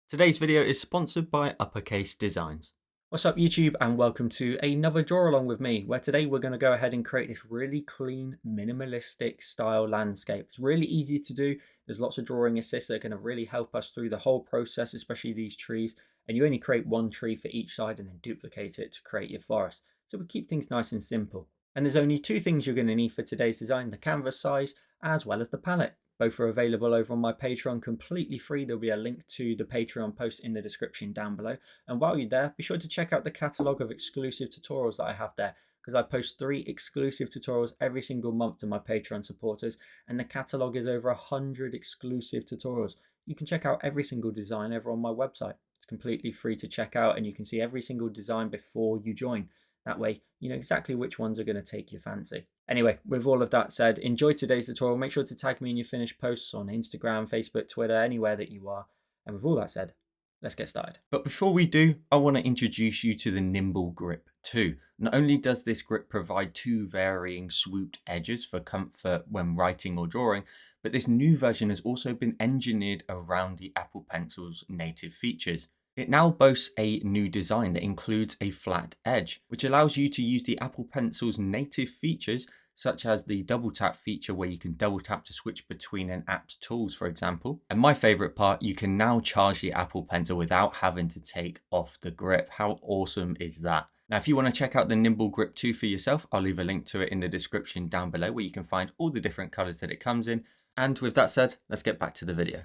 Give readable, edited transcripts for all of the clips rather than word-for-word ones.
Today's video is sponsored by Uppercase Designs. What's up YouTube, and welcome to another draw along with me, where today we're going to go ahead and create this really clean minimalistic style landscape. It's really easy to do. There's lots of drawing assists that are going to really help us through the whole process, especially these trees, and you only create one tree for each side and then duplicate it to create your forest. So we keep things nice and simple. And there's only two things you're going to need for today's design: the canvas size as well as the palette. Both are available over on my Patreon completely free. There'll be a link to the Patreon post in the description down below. And while you're there, be sure to check out the catalogue of exclusive tutorials that I have there, because I post 3 exclusive tutorials every single month to my Patreon supporters, and the catalogue is over 100 exclusive tutorials. You can check out every single design over on my website. It's completely free to check out, and you can see every single design before you join. That way, you know exactly which ones are going to take your fancy. Anyway, with all of that said, enjoy today's tutorial. Make sure to tag me in your finished posts on Instagram, Facebook, Twitter, anywhere that you are. And with all that said, let's get started. But before we do, I want to introduce you to the Nimble Grip 2. Not only does this grip provide 2 varying swooped edges for comfort when writing or drawing, but this new version has also been engineered around the Apple Pencil's native features. It now boasts a new design that includes a flat edge, which allows you to use the Apple Pencil's native features, such as the double tap feature where you can double tap to switch between an app's tools, for example. And my favorite part, you can now charge the Apple Pencil without having to take off the grip. How awesome is that? Now, if you want to check out the Nimble Grip 2 for yourself, I'll leave a link to it in the description down below where you can find all the different colors that it comes in. And with that said, let's get back to the video.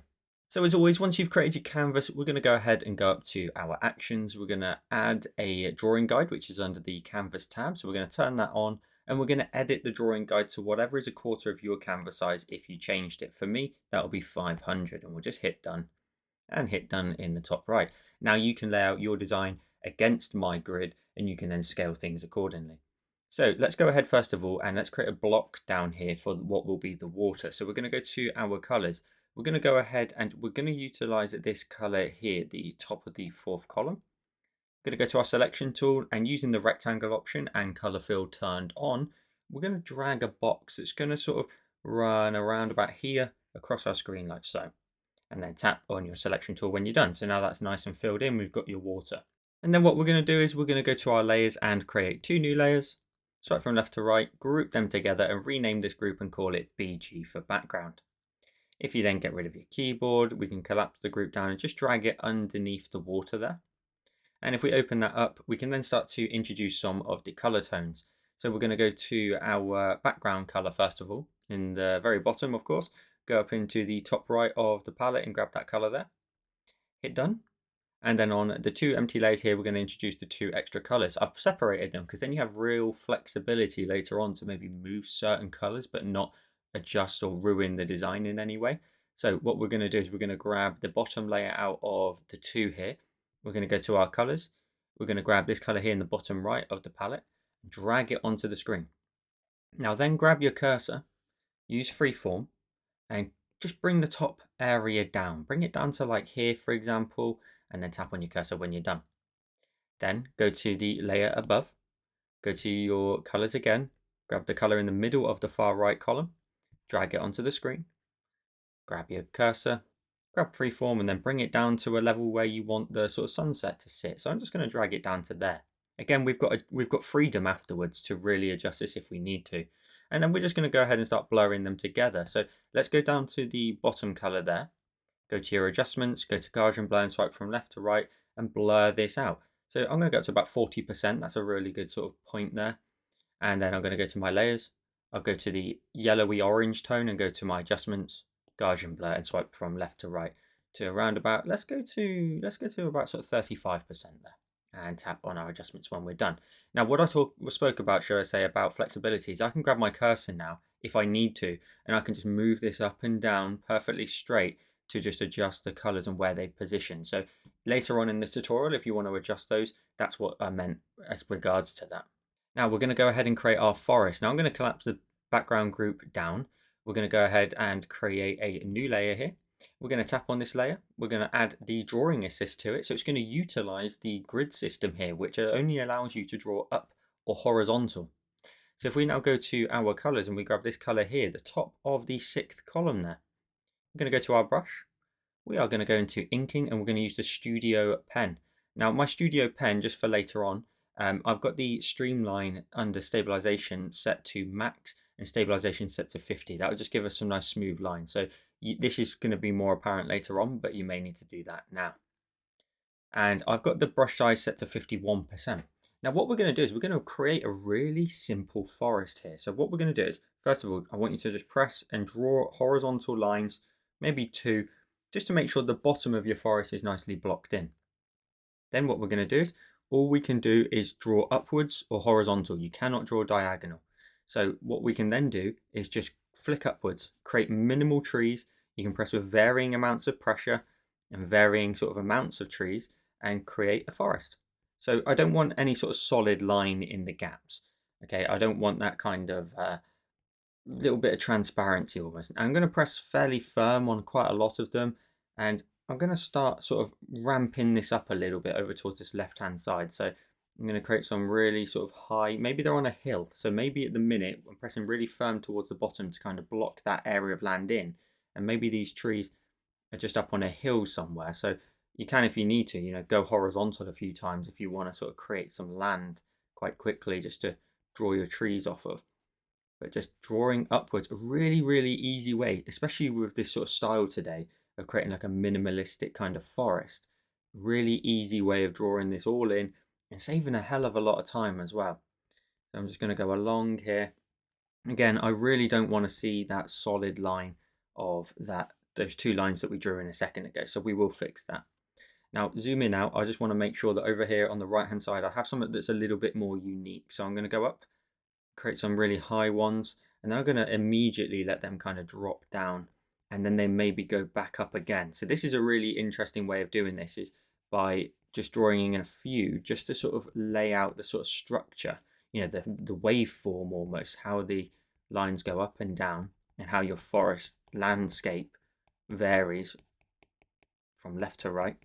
So as always, once you've created your canvas, we're going to go ahead and go up to our actions. We're going to add a drawing guide, which is under the canvas tab. So we're going to turn that on, and we're going to edit the drawing guide to whatever is a quarter of your canvas size if you changed it. For me, that will be 500, and we'll just hit done and hit done in the top right. Now you can lay out your design against my grid, and you can then scale things accordingly. So let's go ahead first of all, and let's create a block down here for what will be the water. So we're going to go to our colors. We're going to go ahead and we're going to utilize this color here, the top of the 4th column. We're going to go to our selection tool, and using the rectangle option and color fill turned on, we're going to drag a box that's going to sort of run around about here across our screen like so. And then tap on your selection tool when you're done. So now that's nice and filled in, we've got your water. And then what we're going to do is we're going to go to our layers and create 2 new layers. Swipe from left to right, group them together and rename this group and call it BG for background. If you then get rid of your keyboard, we can collapse the group down and just drag it underneath the water there. And if we open that up, we can then start to introduce some of the color tones. So we're going to go to our background color first of all, in the very bottom, of course. Go up into the top right of the palette and grab that color there. Hit done. And then on the 2 empty layers here, we're going to introduce the 2 extra colors. I've separated them because then you have real flexibility later on to maybe move certain colors, but not adjust or ruin the design in any way. So what we're going to do is we're going to grab the bottom layer out of the 2 here. We're going to go to our colors. We're going to grab this color here in the bottom right of the palette, drag it onto the screen. Now then grab your cursor, use freeform, and just bring the top area down. Bring it down to like here, for example, and then tap on your cursor when you're done. Then go to the layer above, go to your colors again, grab the color in the middle of the far right column, drag it onto the screen, grab your cursor, grab freeform, and then bring it down to a level where you want the sort of sunset to sit. So I'm just going to drag it down to there. Again, we've got freedom afterwards to really adjust this if we need to. And then we're just going to go ahead and start blurring them together. So let's go down to the bottom color there. Go to your adjustments, go to Gaussian blur and swipe from left to right and blur this out. So I'm going to go up to about 40%. That's a really good sort of point there. And then I'm going to go to my layers. I'll go to the yellowy orange tone and go to my adjustments, Gaussian blur, and swipe from left to right to around about, let's go to about sort of 35% there. And tap on our adjustments when we're done. Now, what I spoke about, should I say, about flexibility is I can grab my cursor now if I need to, and I can just move this up and down perfectly straight to just adjust the colors and where they position. So later on in the tutorial, if you want to adjust those, that's what I meant as regards to that. Now we're going to go ahead and create our forest. Now I'm going to collapse the background group down. We're going to go ahead and create a new layer here. We're going to tap on this layer. We're going to add the drawing assist to it. So it's going to utilize the grid system here, which only allows you to draw up or horizontal. So if we now go to our colors and we grab this color here, the top of the 6th column there, we're going to go to our brush. we are going to go into inking and we're going to use the Studio pen. Now my Studio pen, just for later on, I've got the streamline under stabilization set to max and stabilization set to 50. That will just give us some nice smooth lines. So this is going to be more apparent later on, but you may need to do that now. And I've got the brush size set to 51%. Now what we're going to do is we're going to create a really simple forest here. So what we're going to do is, first of all, I want you to just press and draw horizontal lines, maybe two, just to make sure the bottom of your forest is nicely blocked in. Then what we're going to do is, all we can do is draw upwards or horizontal. You cannot draw diagonal. So what we can then do is just flick upwards, create minimal trees. You can press with varying amounts of pressure and varying sort of amounts of trees and create a forest. So I don't want any sort of solid line in the gaps. Okay, I don't want that kind of little bit of transparency almost. I'm going to press fairly firm on quite a lot of them, and I'm going to start sort of ramping this up a little bit over towards this left hand side. So I'm going to create some really sort of high, maybe they're on a hill, so maybe at the minute I'm pressing really firm towards the bottom to kind of block that area of land in, and maybe these trees are just up on a hill somewhere. So you can, if you need to, go horizontal a few times if you want to sort of create some land quite quickly just to draw your trees off of. But just drawing upwards, a really, really easy way, especially with this sort of style today of creating like a minimalistic kind of forest. Really easy way of drawing this all in and saving a hell of a lot of time as well. So I'm just going to go along here. Again, I really don't want to see that solid line of those two lines that we drew in a second ago, so we will fix that. Now zoom in out. I just want to make sure that over here on the right hand side I have something that's a little bit more unique. So I'm going to go up, create some really high ones, and then I'm going to immediately let them kind of drop down, and then they maybe go back up again. So this is a really interesting way of doing this, is by just drawing in a few just to sort of lay out the sort of structure, the waveform almost, how the lines go up and down and how your forest landscape varies from left to right.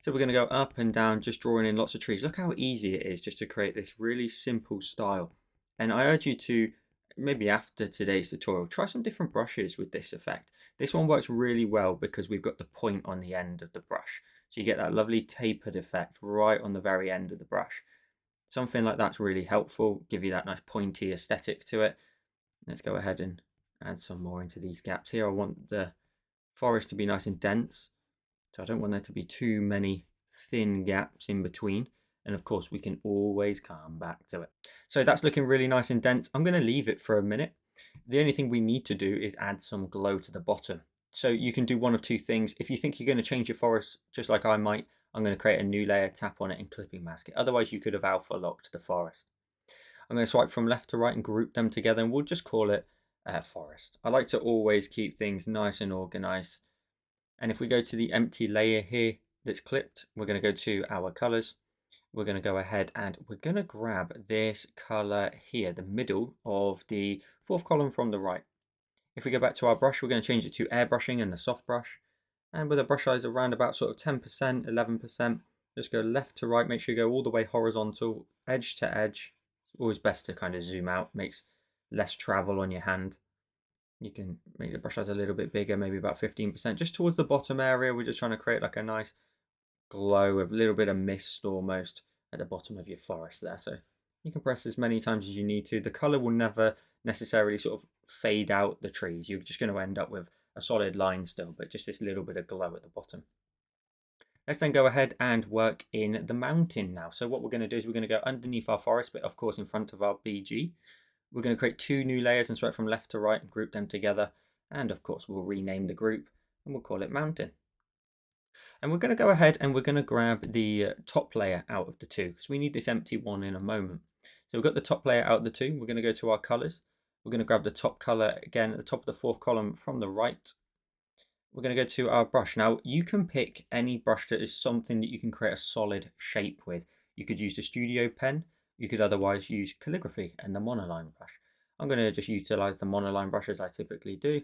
So we're going to go up and down, just drawing in lots of trees. Look how easy it is just to create this really simple style. And I urge you to, maybe after today's tutorial, try some different brushes with this effect. This one works really well because we've got the point on the end of the brush. So you get that lovely tapered effect right on the very end of the brush. Something like that's really helpful, give you that nice pointy aesthetic to it. Let's go ahead and add some more into these gaps here. I want the forest to be nice and dense, so I don't want there to be too many thin gaps in between. And of course, we can always come back to it. So that's looking really nice and dense. I'm going to leave it for a minute. The only thing we need to do is add some glow to the bottom. So you can do one of two things. If you think you're going to change your forest, just like I might, I'm going to create a new layer, tap on it and clipping mask it. Otherwise, you could have alpha locked the forest. I'm going to swipe from left to right and group them together, and we'll just call it forest. I like to always keep things nice and organized. And if we go to the empty layer here that's clipped, we're going to go to our colors. We're going to go ahead and we're going to grab this color here, the middle of the fourth column from the right. If we go back to our brush, we're going to change it to airbrushing and the soft brush. And with a brush size around about sort of 10%, 11%, just go left to right, make sure you go all the way horizontal, edge to edge. It's always best to kind of zoom out, makes less travel on your hand. You can make the brush size a little bit bigger, maybe about 15%, just towards the bottom area. We're just trying to create like a nice glow, a little bit of mist almost at the bottom of your forest there. So you can press as many times as you need to. The color will never necessarily sort of fade out the trees. You're just going to end up with a solid line still, but just this little bit of glow at the bottom. Let's then go ahead and work in the mountain now. So what we're going to do is we're going to go underneath our forest, but of course in front of our BG. We're going to create two new layers and swipe from left to right and group them together. And of course we'll rename the group and we'll call it mountain. And we're going to go ahead and we're going to grab the top layer out of the two because we need this empty one in a moment. So we've got the top layer out of the two. We're going to go to our colors. We're going to grab the top color again at the top of the fourth column from the right. We're going to go to our brush. Now you can pick any brush that is something that you can create a solid shape with. You could use the Studio pen. You could otherwise use calligraphy and the monoline brush. I'm going to just utilize the monoline brush as I typically do.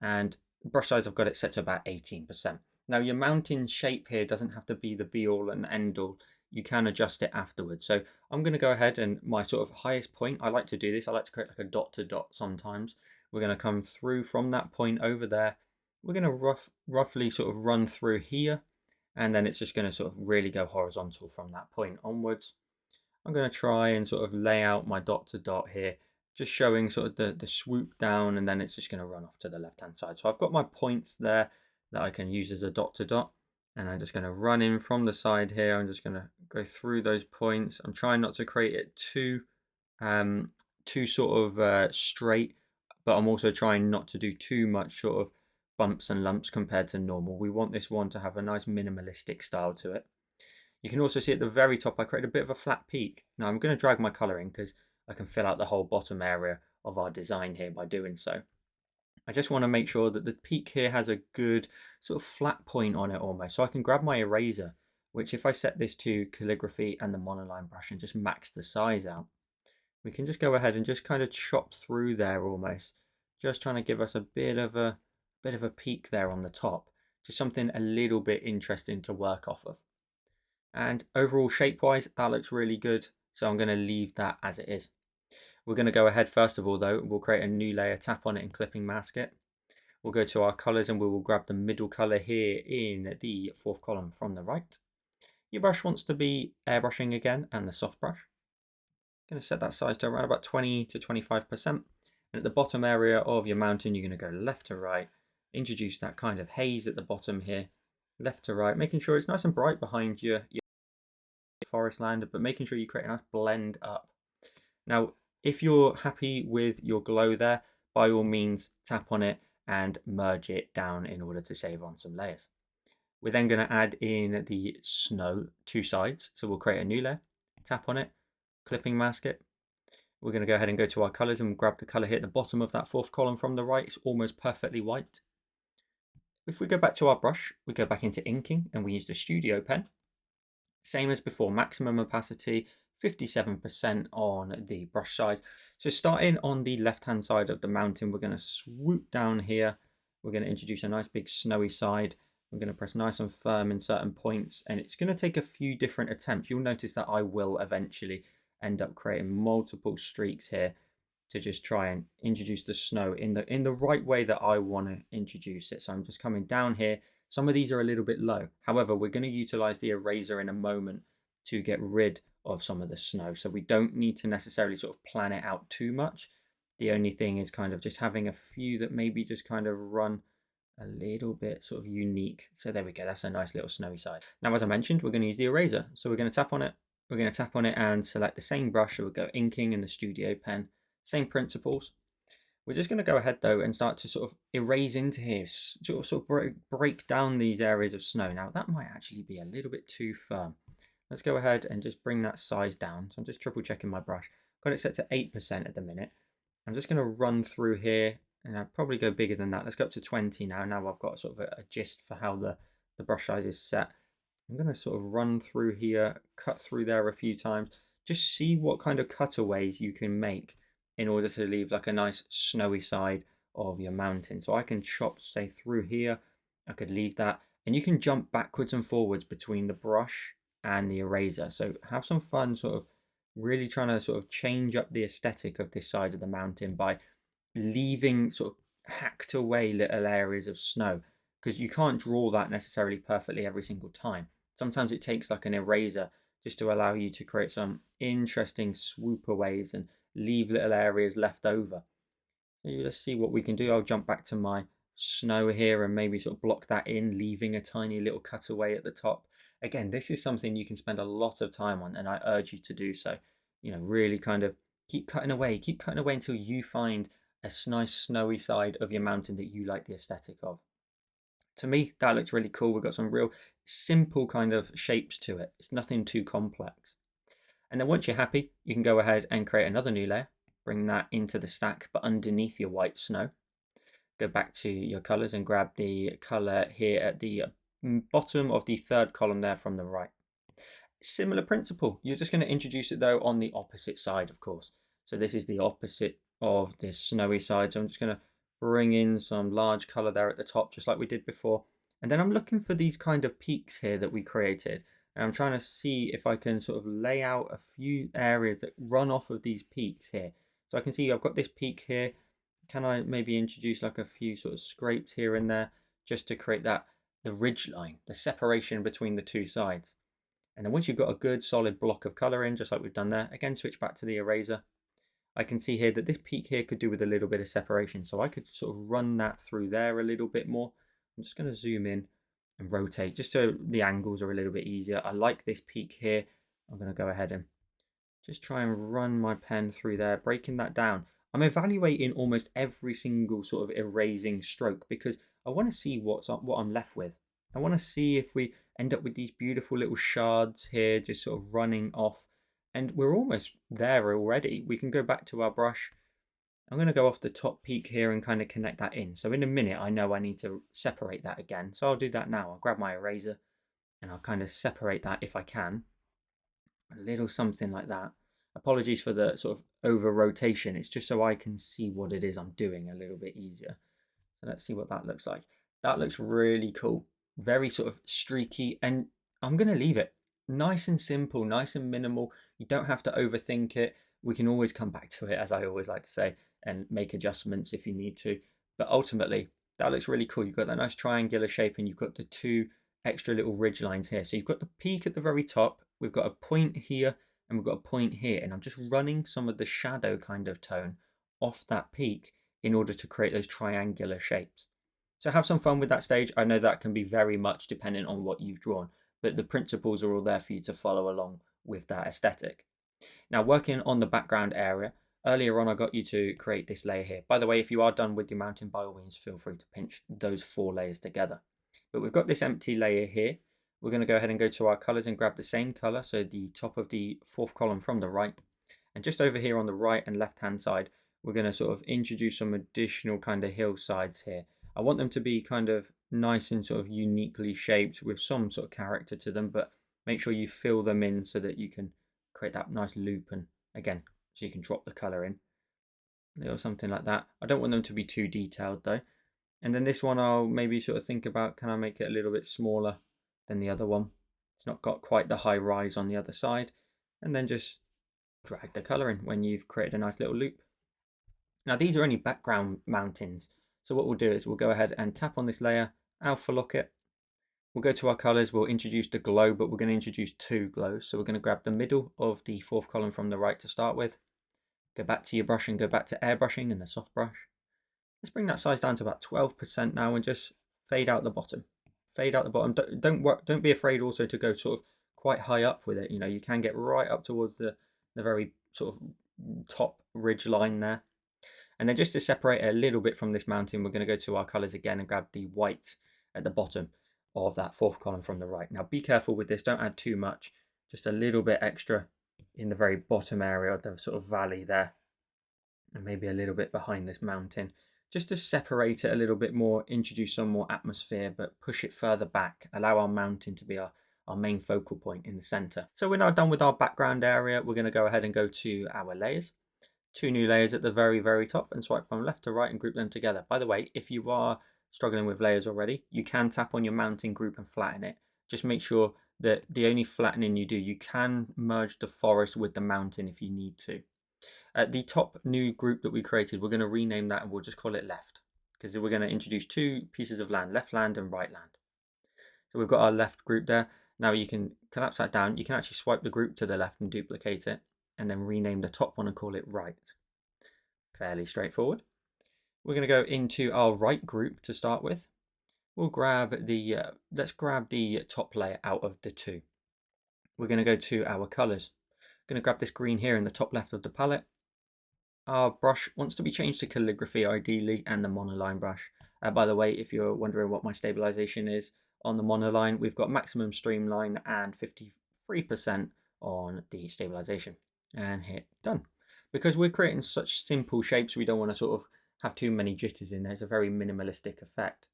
And brush size, I've got it set to about 18%. Now your mountain shape here doesn't have to be the be all and end all. You can adjust it afterwards. So I'm going to go ahead and my sort of highest point, I like to do this. I like to create like a dot to dot sometimes. We're going to come through from that point over there. we're going to roughly sort of run through here, and then it's just going to sort of really go horizontal from that point onwards. I'm going to try and sort of lay out my dot to dot here, just showing sort of the swoop down, and then it's just going to run off to the left hand side. So I've got my points there that I can use as a dot to dot, and I'm just going to run in from the side here. I'm just going to go through those points. I'm trying not to create it too sort of straight, but I'm also trying not to do too much sort of bumps and lumps compared to normal. We want this one to have a nice minimalistic style to it. You can also see at the very top I created a bit of a flat peak. Now I'm going to drag my colour in because I can fill out the whole bottom area of our design here by doing so. I just want to make sure that the peak here has a good sort of flat point on it almost. So I can grab my eraser, which if I set this to calligraphy and the monoline brush and just max the size out, we can just go ahead and just kind of chop through there almost. Just trying to give us a bit of a peak there on the top. Just something a little bit interesting to work off of. And overall shape wise, that looks really good. So I'm going to leave that as it is. We're going to go ahead first of all though, we'll create a new layer, tap on it and clipping mask it. We'll go to our colors and we will grab the middle color here in the fourth column from the right. Your brush wants to be airbrushing again and the soft brush. Going to set that size to around about 20 to 25%. And at the bottom area of your mountain, you're going to go left to right, introduce that kind of haze at the bottom here, left to right, making sure it's nice and bright behind your forest land, but making sure you create a nice blend up. Now, if you're happy with your glow there, by all means, tap on it and merge it down in order to save on some layers. We're then going to add in the snow two sides. So we'll create a new layer, tap on it, clipping mask it. We're going to go ahead and go to our colors and grab the color here at the bottom of that fourth column from the right. It's almost perfectly white. If we go back to our brush, we go back into inking and we use the studio pen. Same as before, maximum opacity, 57% on the brush size. So starting on the left-hand side of the mountain, we're going to swoop down here. We're going to introduce a nice big snowy side. I'm going to press nice and firm in certain points, and it's going to take a few different attempts. You'll notice that I will eventually end up creating multiple streaks here to just try and introduce the snow in the right way that I want to introduce it. So I'm just coming down here. Some of these are a little bit low. However, we're going to utilize the eraser in a moment to get rid of some of the snow. So we don't need to necessarily sort of plan it out too much. The only thing is kind of just having a few that maybe just kind of run a little bit sort of unique. So there we go. That's a nice little snowy side. Now, as I mentioned, we're going to use the eraser. So we're going to tap on it. We're going to tap on it and select the same brush. So we'll go inking in the studio pen. Same principles. We're just going to go ahead though and start to sort of erase into here, sort of break down these areas of snow. Now that might actually be a little bit too firm. Let's go ahead and just bring that size down. So I'm just triple checking my brush. Got it set to 8% at the minute. I'm just going to run through here and I'll probably go bigger than that. Let's go up to 20 now. Now I've got sort of a gist for how the brush size is set. I'm going to sort of run through here, cut through there a few times. Just see what kind of cutaways you can make in order to leave like a nice snowy side of your mountain. So I can chop, say, through here. I could leave that. And you can jump backwards and forwards between the brush and the eraser. So have some fun sort of really trying to sort of change up the aesthetic of this side of the mountain by leaving sort of hacked away little areas of snow, because you can't draw that necessarily perfectly every single time. Sometimes it takes like an eraser just to allow you to create some interesting swoopaways and leave little areas left over. So let's see what we can do. I'll jump back to my snow here and maybe sort of block that in, leaving a tiny little cutaway at the top. Again, this is something you can spend a lot of time on, and I urge you to do so. You know, really kind of keep cutting away until you find a nice snowy side of your mountain that you like the aesthetic of. To me, that looks really cool. We've got some real simple kind of shapes to it. It's nothing too complex. And then once you're happy, you can go ahead and create another new layer, bring that into the stack, but underneath your white snow. Go back to your colors and grab the color here at the bottom of the third column there from the right. Similar principle. You're just going to introduce it though on the opposite side, of course. So this is the opposite of the snowy side. So I'm just going to bring in some large color there at the top, just like we did before. And then I'm looking for these kind of peaks here that we created. And I'm trying to see if I can sort of lay out a few areas that run off of these peaks here. So I can see I've got this peak here. Can I maybe introduce like a few sort of scrapes here and there just to create the ridge line, the separation between the two sides. And then once you've got a good solid block of colour in, just like we've done there, again, switch back to the eraser. I can see here that this peak here could do with a little bit of separation. So I could sort of run that through there a little bit more. I'm just going to zoom in and rotate just so the angles are a little bit easier. I like this peak here. I'm going to go ahead and just try and run my pen through there, breaking that down. I'm evaluating almost every single sort of erasing stroke because I want to see what I'm left with. I want to see if we end up with these beautiful little shards here just sort of running off. And we're almost there already. We can go back to our brush. I'm going to go off the top peak here and kind of connect that in. So in a minute, I know I need to separate that again. So I'll do that now. I'll grab my eraser and I'll kind of separate that if I can. A little something like that. Apologies for the sort of over rotation. It's just so I can see what it is I'm doing a little bit easier. So let's see what that looks like. That looks really cool. Very sort of streaky, and I'm going to leave it nice and simple, nice and minimal. You don't have to overthink it. We can always come back to it, as I always like to say, and make adjustments if you need to. But ultimately, that looks really cool. You've got that nice triangular shape and you've got the two extra little ridge lines here. So you've got the peak at the very top. We've got a point here and we've got a point here. And I'm just running some of the shadow kind of tone off that peak in order to create those triangular shapes. So have some fun with that stage. I know that can be very much dependent on what you've drawn, but the principles are all there for you to follow along with that aesthetic. Now, working on the background area, earlier on I got you to create this layer here. By the way, if you are done with your mountain, by all means, feel free to pinch those 4 layers together. But we've got this empty layer here. We're going to go ahead and go to our colors and grab the same color, so the top of the 4th column from the right. And just over here on the right and left hand side, we're going to sort of introduce some additional kind of hillsides here. I want them to be kind of nice and sort of uniquely shaped with some sort of character to them, but make sure you fill them in so that you can create that nice loop, and again, so you can drop the color in or something like that. I don't want them to be too detailed though. And then this one I'll maybe sort of think about, can I make it a little bit smaller than the other one? It's not got quite the high rise on the other side. And then just drag the color in when you've created a nice little loop. Now these are only background mountains. So what we'll do is we'll go ahead and tap on this layer, alpha lock it. We'll go to our colors, we'll introduce the glow, but we're going to introduce 2 glows. So we're going to grab the middle of the 4th column from the right to start with. Go back to your brush and go back to airbrushing and the soft brush. Let's bring that size down to about 12% now and just fade out the bottom. Fade out the bottom. Don't be afraid also to go sort of quite high up with it. You know, you can get right up towards the very sort of top ridge line there. And then just to separate it a little bit from this mountain, we're going to go to our colors again and grab the white at the bottom of that 4th column from the right. Now be careful with this, don't add too much, just a little bit extra in the very bottom area of the sort of valley there, and maybe a little bit behind this mountain, just to separate it a little bit more, introduce some more atmosphere, but push it further back, allow our mountain to be our main focal point in the center. So we're now done with our background area. We're going to go ahead and go to our layers. 2 new layers at the very top and swipe from left to right and group them together. By the way, if you are struggling with layers already, you can tap on your mountain group and flatten it. Just make sure that the only flattening you do, you can merge the forest with the mountain if you need to. At the top new group that we created, we're going to rename that and we'll just call it left, because we're going to introduce 2 pieces of land, left land and right land. So we've got our left group there. Now you can collapse that down. You can actually swipe the group to the left and duplicate it, and then rename the top one and call it right. Fairly straightforward. We're going to go into our right group to start with. We'll grab the, let's grab the top layer out of the 2. We're going to go to our colors. I'm going to grab this green here in the top left of the palette. Our brush wants to be changed to calligraphy ideally, and the monoline brush. By the way, if you're wondering what my stabilization is on the monoline, we've got maximum streamline and 53% on the stabilization. And hit done. Because we're creating such simple shapes, we don't want to sort of have too many jitters in there. It's a very minimalistic effect.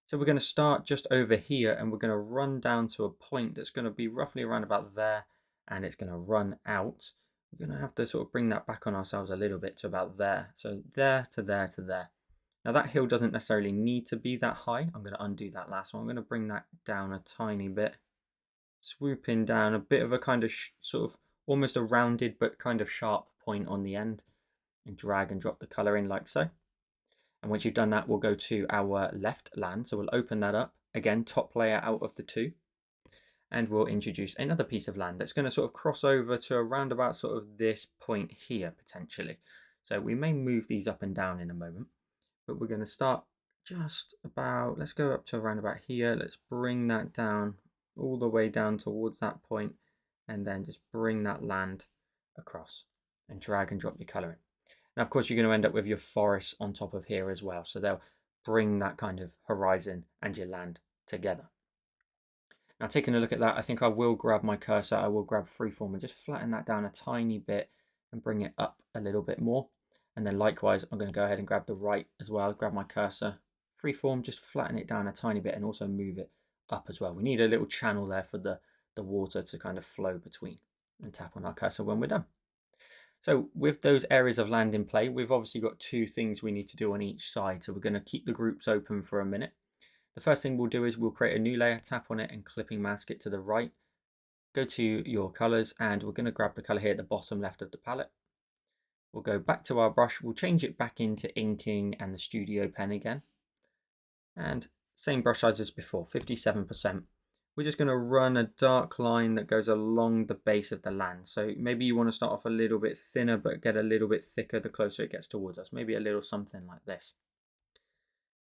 So we're going to start just over here and we're going to run down to a point that's going to be roughly around about there, and it's going to run out. We're going to have to sort of bring that back on ourselves a little bit to about there. So there to there to there. Now that hill doesn't necessarily need to be that high. I'm going to undo that last one. I'm going to bring that down a tiny bit. Swooping down a bit of a kind of sort of almost a rounded but kind of sharp point on the end, and drag and drop the color in like so. And once you've done that, we'll go to our left land. So we'll open that up. Again, top layer out of the two. And we'll introduce another piece of land that's going to sort of cross over to around about sort of this point here, potentially. So we may move these up and down in a moment, but we're going to start just about, let's go up to around about here. Let's bring that down all the way down towards that point, and then just bring that land across and drag and drop your color in. Now, of course, you're going to end up with your forest on top of here as well. So they'll bring that kind of horizon and your land together. Now, taking a look at that, I think I will grab my cursor, I will grab freeform and just flatten that down a tiny bit and bring it up a little bit more. And then likewise, I'm going to go ahead and grab the right as well, grab my cursor, freeform, just flatten it down a tiny bit and also move it up as well. We need a little channel there for the water to kind of flow between, and tap on our cursor when we're done. So with those areas of land in play, we've obviously got two things we need to do on each side. So we're going to keep the groups open for a minute. The first thing we'll do is we'll create a new layer, tap on it and clipping mask it to the right. Go to your colors and we're going to grab the color here at the bottom left of the palette. We'll go back to our brush, we'll change it back into inking and the studio pen again. And same brush size as before, 57%. We're just going to run a dark line that goes along the base of the land. So maybe you want to start off a little bit thinner but get a little bit thicker the closer it gets towards us. Maybe a little something like this.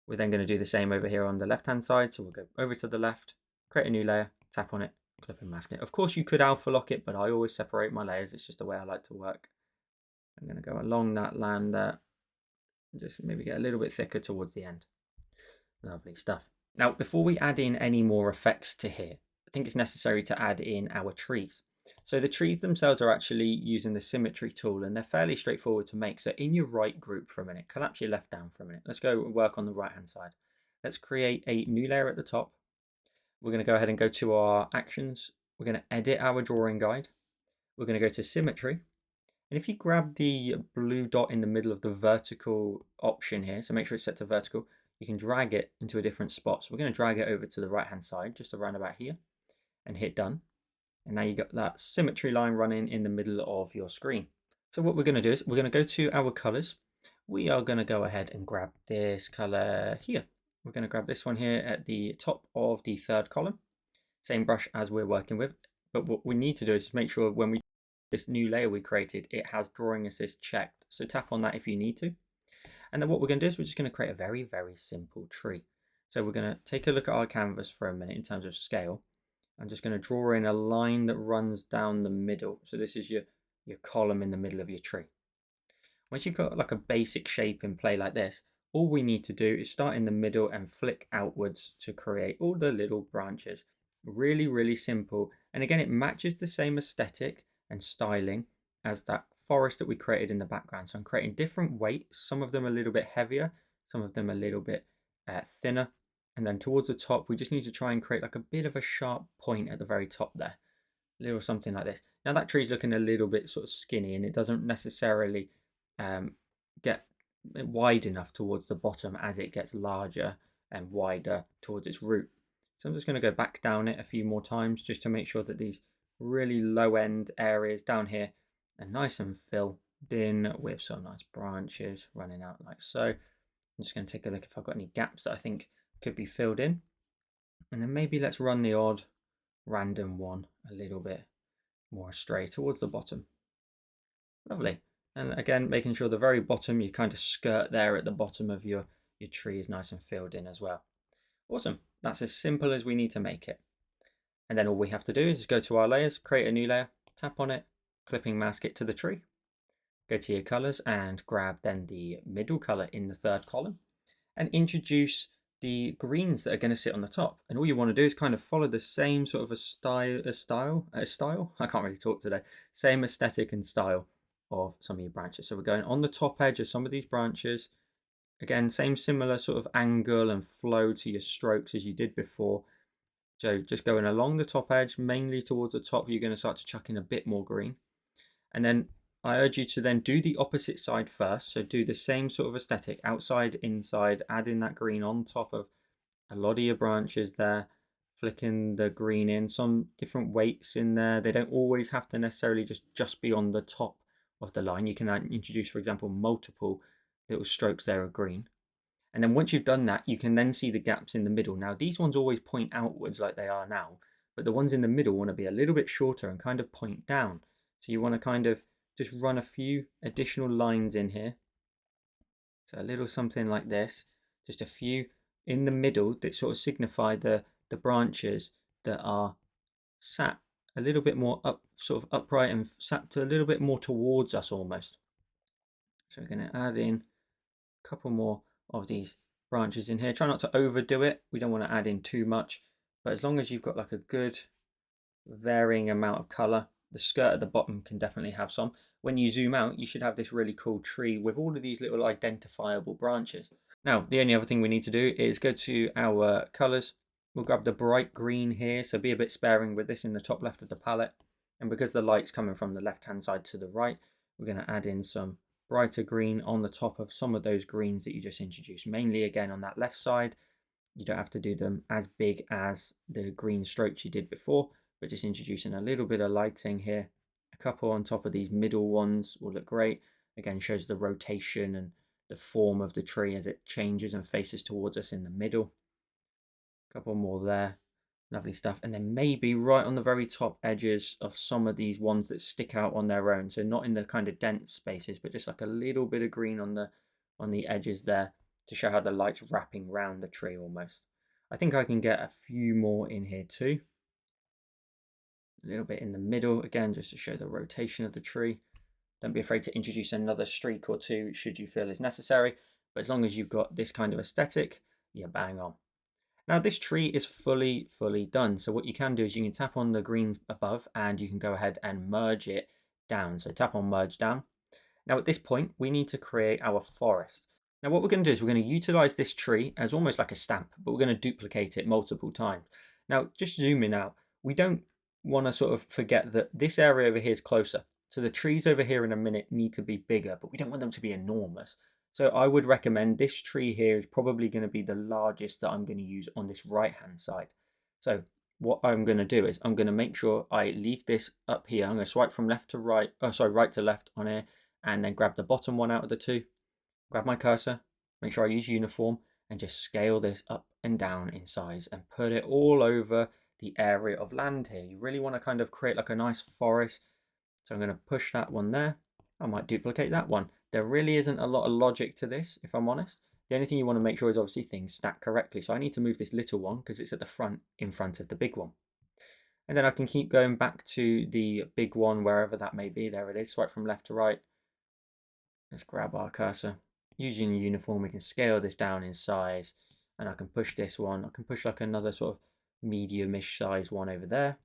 We're then going to do the same over here on the left hand side. So we'll go over to the left, create a new layer, tap on it, clip and mask it. Of course you could alpha lock it, but I always separate my layers. It's just the way I like to work. I'm going to go along that land there, just maybe get a little bit thicker towards the end. Lovely stuff. Now, before we add in any more effects to here, I think it's necessary to add in our trees. So the trees themselves are actually using the symmetry tool and they're fairly straightforward to make. So in your right group for a minute, collapse your left down for a minute. Let's go work on the right hand side. Let's create a new layer at the top. We're going to go ahead and go to our actions. We're going to edit our drawing guide. We're going to go to symmetry. And if you grab the blue dot in the middle of the vertical option here, so make sure it's set to vertical, you can drag it into a different spot. So we're going to drag it over to the right hand side, just around about here, and hit done. And now you got that symmetry line running in the middle of your screen. So what we're going to do is we're going to go to our colors. We are going to go ahead and grab this color here. We're going to grab this one here at the top of the third column. Same brush as we're working with. But what we need to do is make sure when we this new layer we created, it has drawing assist checked. So tap on that if you need to. And then what we're going to do is we're just going to create a very, very simple tree. So we're going to take a look at our canvas for a minute in terms of scale. I'm just going to draw in a line that runs down the middle. So this is your column in the middle of your tree. Once you've got like a basic shape in play like this, all we need to do is start in the middle and flick outwards to create all the little branches. Really, really simple. And again, it matches the same aesthetic and styling as that forest that we created in the background. So I'm creating different weights. Some of them a little bit heavier, some of them a little bit thinner. And then towards the top, we just need to try and create like a bit of a sharp point at the very top there. A little something like this. Now that tree's looking a little bit sort of skinny and it doesn't necessarily get wide enough towards the bottom as it gets larger and wider towards its root. So I'm just going to go back down it a few more times just to make sure that these really low end areas down here are nice and filled in with some nice branches running out like so. I'm just going to take a look if I've got any gaps that I think could be filled in. And then maybe let's run the odd random one a little bit more astray towards the bottom. Lovely. And again, making sure the very bottom, you kind of skirt there at the bottom of your tree is nice and filled in as well. Awesome. That's as simple as we need to make it. And then all we have to do is go to our layers, create a new layer, tap on it, clipping mask it to the tree. Go to your colors and grab then the middle color in the third column and introduce the greens that are going to sit on the top. And all you want to do is kind of follow the same sort of a style. I can't really talk today. Same aesthetic and style of some of your branches. So we're going on the top edge of some of these branches. Again, same similar sort of angle and flow to your strokes as you did before. So just going along the top edge, mainly towards the top, you're going to start to chuck in a bit more green. And then I urge you to then do the opposite side first. So do the same sort of aesthetic, outside, inside, adding that green on top of a lot of your branches there, flicking the green in, some different weights in there. They don't always have to necessarily just be on the top of the line. You can introduce, for example, multiple little strokes there of green. And then once you've done that, you can then see the gaps in the middle. Now, these ones always point outwards like they are now, but the ones in the middle want to be a little bit shorter and kind of point down. So you want to kind of just run a few additional lines in here. So a little something like this, just a few in the middle that sort of signify the branches that are sat a little bit more up, sort of upright and sat a little bit more towards us almost. So we're going to add in a couple more of these branches in here. Try not to overdo it. We don't want to add in too much, but as long as you've got like a good varying amount of color, the skirt at the bottom can definitely have some. When you zoom out, you should have this really cool tree with all of these little identifiable branches. Now, the only other thing we need to do is go to our colors. We'll grab the bright green here, so be a bit sparing with this in the top left of the palette. And because the light's coming from the left-hand side to the right, we're going to add in some brighter green on the top of some of those greens that you just introduced, mainly again on that left side. You don't have to do them as big as the green strokes you did before, but just introducing a little bit of lighting here. A couple on top of these middle ones will look great. Again, shows the rotation and the form of the tree as it changes and faces towards us in the middle. A couple more there. Lovely stuff. And then maybe right on the very top edges of some of these ones that stick out on their own. So not in the kind of dense spaces, but just like a little bit of green on the edges there to show how the light's wrapping around the tree almost. I think I can get a few more in here too. A little bit in the middle, again, just to show the rotation of the tree. Don't be afraid to introduce another streak or two should you feel is necessary. But as long as you've got this kind of aesthetic, you're bang on. Now this tree is fully done. So what you can do is you can tap on the greens above and you can go ahead and merge it down. So tap on merge down. Now at this point, we need to create our forest. Now what we're going to do is we're going to utilize this tree as almost like a stamp, but we're going to duplicate it multiple times. Now just zoom in out. We don't want to sort of forget that this area over here is closer. So the trees over here in a minute need to be bigger, but we don't want them to be enormous. So I would recommend this tree here is probably going to be the largest that I'm going to use on this right hand side. So what I'm going to do is I'm going to make sure I leave this up here. I'm going to swipe from left to right, right to left on here, and then grab the bottom one out of the two, grab my cursor, make sure I use uniform, and just scale this up and down in size and put it all over the area of land here. You really want to kind of create like a nice forest. So I'm going to push that one there. I might duplicate that one. There really isn't a lot of logic to this, if I'm honest. The only thing you want to make sure is obviously things stack correctly. So I need to move this little one because it's at the front, in front of the big one. And then I can keep going back to the big one, wherever that may be. There it is, swipe from left to right. Let's grab our cursor. Using uniform, we can scale this down in size. And I can push this one. I can push like another sort of medium-ish size one over there.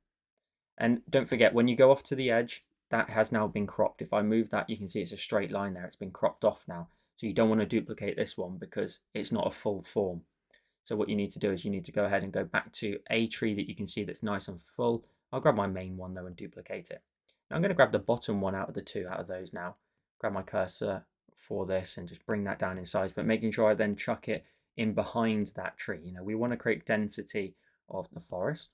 And don't forget, when you go off to the edge, that has now been cropped. If I move that, you can see it's a straight line there. It's been cropped off now. So you don't want to duplicate this one because it's not a full form. So what you need to do is you need to go ahead and go back to a tree that you can see that's nice and full. I'll grab my main one though and duplicate it. Now I'm going to grab the bottom one out of the two out of those now. Grab my cursor for this and just bring that down in size, but making sure I then chuck it in behind that tree. You know, we want to create density of the forest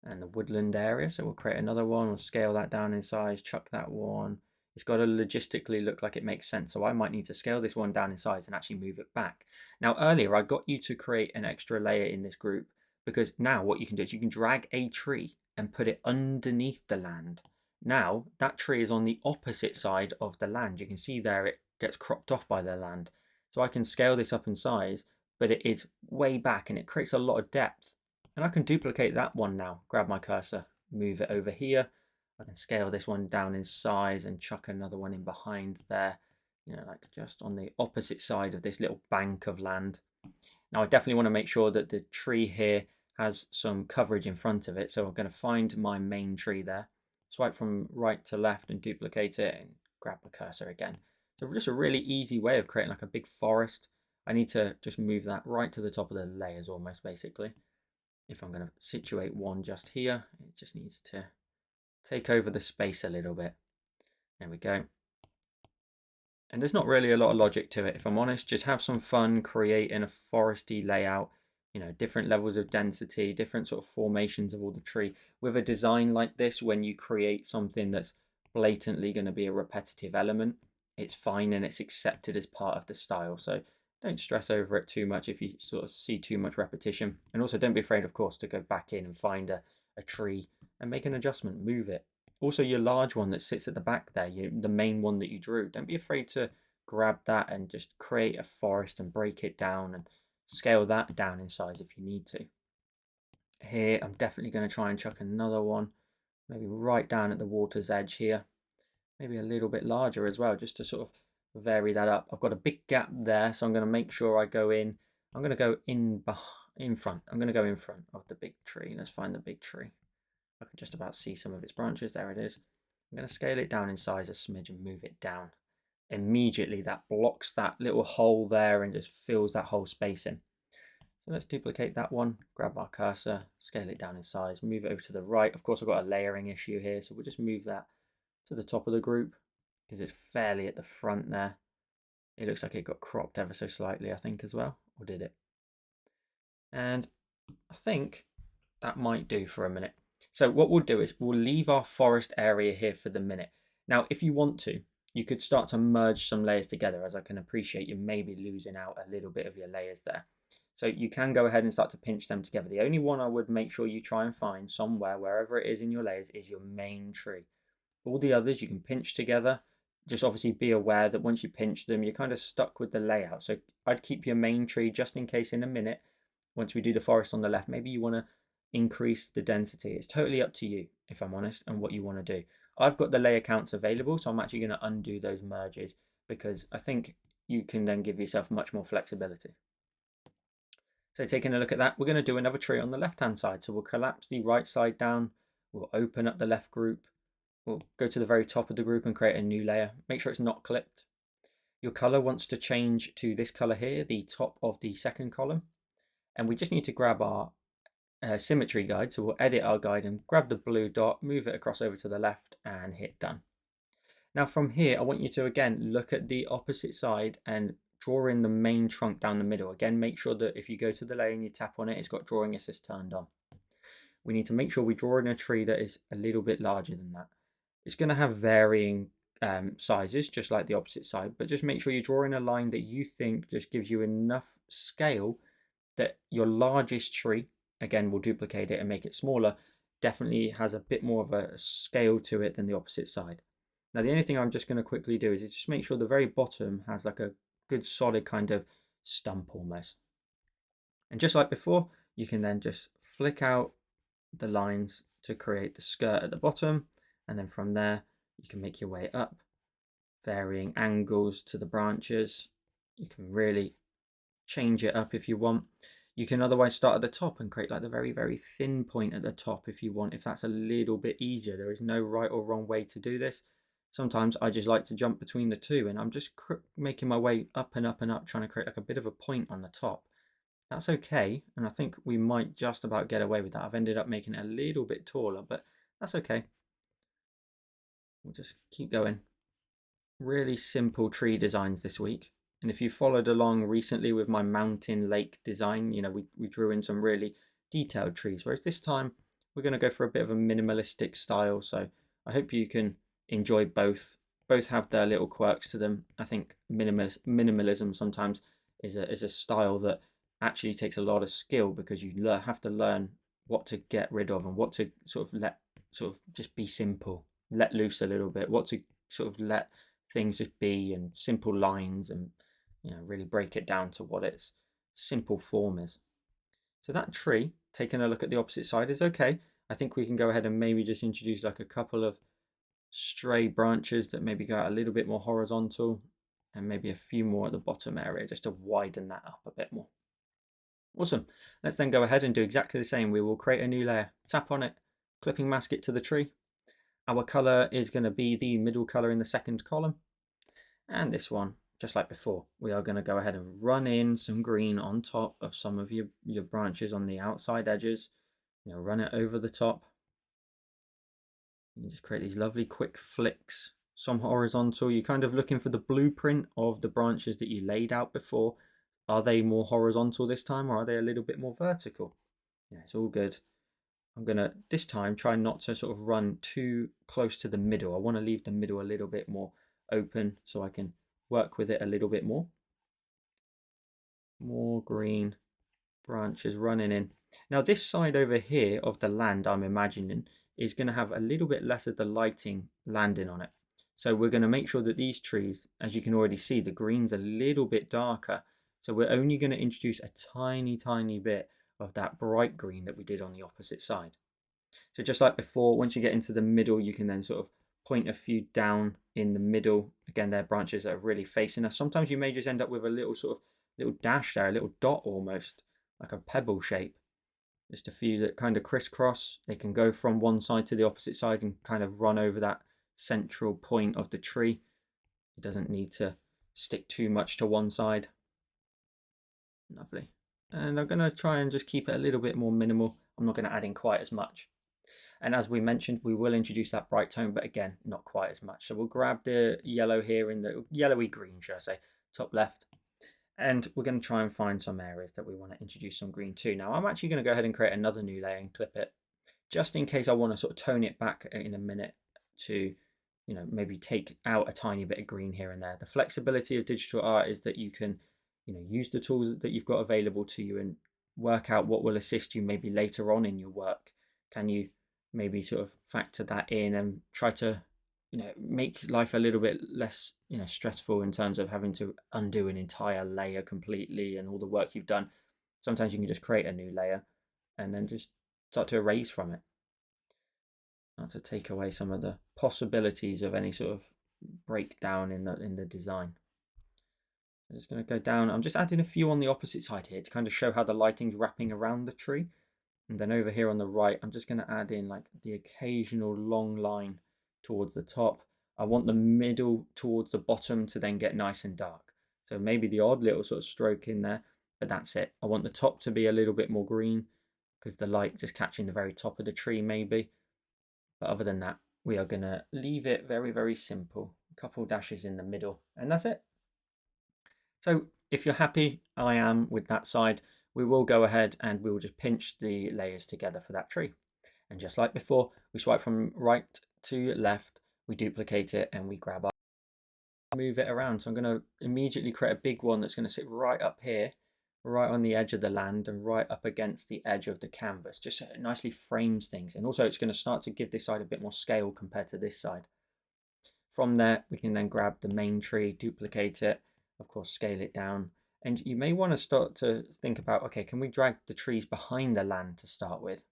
and the woodland area. So we'll create another one, we'll scale that down in size, chuck that one. It's got to logistically look like it makes sense. So I might need to scale this one down in size and actually move it back. Now earlier I got you to create an extra layer in this group because now what you can do is you can drag a tree and put it underneath the land. Now that tree is on the opposite side of the land. You can see there it gets cropped off by the land. So I can scale this up in size, but it is way back and it creates a lot of depth. And I can duplicate that one now. Grab my cursor, move it over here. I can scale this one down in size and chuck another one in behind there. You know, like just on the opposite side of this little bank of land. Now I definitely want to make sure that the tree here has some coverage in front of it. So I'm going to find my main tree there. Swipe from right to left and duplicate it and grab the cursor again. So just a really easy way of creating like a big forest. I need to just move that right to the top of the layers almost basically. If I'm going to situate one just here, it just needs to take over the space a little bit. There we go. And there's not really a lot of logic to it, if I'm honest. Just have some fun creating a foresty layout, you know, different levels of density, different sort of formations of all the tree. With a design like this, when you create something that's blatantly going to be a repetitive element, it's fine and it's accepted as part of the style. So Don't stress over it too much if you sort of see too much repetition. And also don't be afraid, of course, to go back in and find a tree and make an adjustment, move it. Also, your large one that sits at the back there, the main one that you drew, don't be afraid to grab that and just create a forest and break it down and scale that down in size if you need to. Here, I'm definitely going to try and chuck another one, maybe right down at the water's edge here, maybe a little bit larger as well, just to sort of vary that up. I've got a big gap there, so I'm going to make sure I go in. I'm going to go in front. I'm going to go in front of the big tree. Let's find the big tree. I can just about see some of its branches. There it is. I'm going to scale it down in size a smidge and move it down. Immediately that blocks that little hole there and just fills that whole space in. So let's duplicate that one, grab our cursor, scale it down in size, move it over to the right. Of course, I've got a layering issue here, so we'll just move that to the top of the group because it's fairly at the front there. It looks like it got cropped ever so slightly, I think, as well. Or did it? And I think that might do for a minute. So what we'll do is we'll leave our forest area here for the minute. Now, if you want to, you could start to merge some layers together, as I can appreciate you may be losing out a little bit of your layers there. So you can go ahead and start to pinch them together. The only one I would make sure you try and find somewhere, wherever it is in your layers, is your main tree. All the others you can pinch together. Just obviously be aware that once you pinch them, you're kind of stuck with the layout. So I'd keep your main tree just in case in a minute, once we do the forest on the left, maybe you want to increase the density. It's totally up to you, if I'm honest, and what you want to do. I've got the layer counts available, so I'm actually going to undo those merges because I think you can then give yourself much more flexibility. So taking a look at that, we're going to do another tree on the left-hand side. So we'll collapse the right side down. We'll open up the left group. We'll go to the very top of the group and create a new layer. Make sure it's not clipped. Your color wants to change to this color here, the top of the second column. And we just need to grab our symmetry guide. So we'll edit our guide and grab the blue dot, move it across over to the left and hit done. Now from here, I want you to again look at the opposite side and draw in the main trunk down the middle. Again, make sure that if you go to the layer and you tap on it, it's got drawing assist turned on. We need to make sure we draw in a tree that is a little bit larger than that. It's going to have varying sizes, just like the opposite side, but just make sure you draw in a line that you think just gives you enough scale that your largest tree, again, we'll duplicate it and make it smaller, definitely has a bit more of a scale to it than the opposite side. Now, the only thing I'm just going to quickly do is just make sure the very bottom has like a good solid kind of stump almost. And just like before, you can then just flick out the lines to create the skirt at the bottom. And then from there, you can make your way up, varying angles to the branches. You can really change it up if you want. You can otherwise start at the top and create like the very, very thin point at the top if you want, if that's a little bit easier. There is no right or wrong way to do this. Sometimes I just like to jump between the two and I'm just making my way up and up and up, trying to create like a bit of a point on the top. That's okay, and I think we might just about get away with that. I've ended up making it a little bit taller, but that's okay. We'll just keep going. Really simple tree designs this week. And if you followed along recently with my mountain lake design, you know, we drew in some really detailed trees, whereas this time we're going to go for a bit of a minimalistic style. So I hope you can enjoy both. Both have their little quirks to them. I think minimalism sometimes is a style that actually takes a lot of skill because you have to learn what to get rid of and what to sort of just be simple, let loose a little bit, what to sort of let things just be, and simple lines, and you know, really break it down to what its simple form is. So that tree, taking a look at the opposite side, is okay. I think we can go ahead and maybe just introduce like a couple of stray branches that maybe go out a little bit more horizontal, and maybe a few more at the bottom area just to widen that up a bit more. Awesome. Let's then go ahead and do exactly the same. We will create a new layer, tap on it, clipping mask it to the tree. Our color is going to be the middle color in the second column. And this one, just like before, we are going to go ahead and run in some green on top of some of your branches on the outside edges. You know, run it over the top. You just create these lovely quick flicks, some horizontal. You're kind of looking for the blueprint of the branches that you laid out before. Are they more horizontal this time, or are they a little bit more vertical? Yeah, it's all good. I'm going to, this time, try not to sort of run too close to the middle. I want to leave the middle a little bit more open so I can work with it a little bit more. More green branches running in. Now this side over here of the land, I'm imagining, is going to have a little bit less of the lighting landing on it. So we're going to make sure that these trees, as you can already see, the green's a little bit darker. So we're only going to introduce a tiny bit of that bright green that we did on the opposite side. So just like before, once you get into the middle, you can then sort of point a few down in the middle. Again, they're branches that are really facing us. Sometimes you may just end up with a little sort of little dash there, a little dot almost, like a pebble shape. Just a few that kind of crisscross. They can go from one side to the opposite side and kind of run over that central point of the tree. It doesn't need to stick too much to one side. Lovely. And I'm going to try and just keep it a little bit more minimal. I'm not going to add in quite as much. And as we mentioned, we will introduce that bright tone, but again, not quite as much. So we'll grab the yellow here in the yellowy green, should I say, top left. And we're going to try and find some areas that we want to introduce some green to. Now, I'm actually going to go ahead and create another new layer and clip it, just in case I want to sort of tone it back in a minute to, maybe take out a tiny bit of green here and there. The flexibility of digital art is that you can, use the tools that you've got available to you and work out what will assist you maybe later on in your work. Can you maybe sort of factor that in and try to make life a little bit less stressful in terms of having to undo an entire layer completely and all the work you've done. Sometimes you can just create a new layer and then just start to erase from it, not to take away some of the possibilities of any sort of breakdown in the design. I'm just going to go down. I'm just adding a few on the opposite side here to kind of show how the lighting's wrapping around the tree. And then over here on the right, I'm just going to add in like the occasional long line towards the top. I want the middle towards the bottom to then get nice and dark. So maybe the odd little sort of stroke in there, but that's it. I want the top to be a little bit more green because the light just catching the very top of the tree maybe. But other than that, we are going to leave it very simple. A couple dashes in the middle and that's it. So if you're happy, I am with that side, we will go ahead and we will just pinch the layers together for that tree. And just like before, we swipe from right to left, we duplicate it and we grab our, move it around. So I'm going to immediately create a big one that's going to sit right up here, right on the edge of the land and right up against the edge of the canvas. Just so it nicely frames things. And also it's going to start to give this side a bit more scale compared to this side. From there, we can then grab the main tree, duplicate it, of course, scale it down. And you may want to start to think about, okay, can we drag the trees behind the land to start with?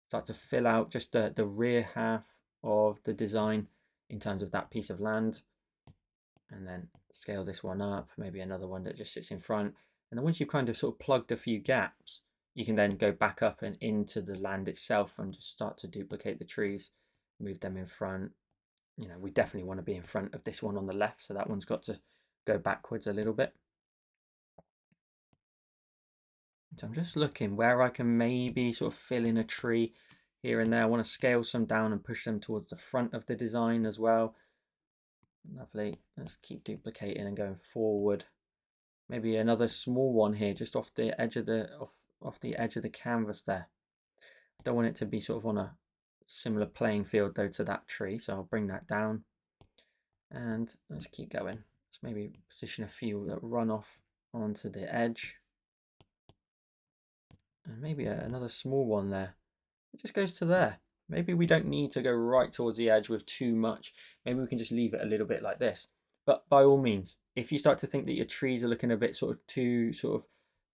Start to fill out just the rear half of the design in terms of that piece of land. And then scale this one up, maybe another one that just sits in front. And then once you've kind of sort of plugged a few gaps, you can then go back up and into the land itself and just start to duplicate the trees, move them in front. We definitely want to be in front of this one on the left, so that one's got to go backwards a little bit. So I'm just looking where I can maybe sort of fill in a tree here and there. I want to scale some down and push them towards the front of the design as well. Lovely. Let's keep duplicating and going forward. Maybe another small one here, just off the edge of the off the edge of the canvas there. I don't want it to be sort of on a similar playing field though to that tree, so I'll bring that down. And let's keep going. Let's maybe position a few that run off onto the edge. And maybe another small one there. It just goes to there. Maybe we don't need to go right towards the edge with too much. Maybe we can just leave it a little bit like this. But by all means, if you start to think that your trees are looking a bit sort of too sort of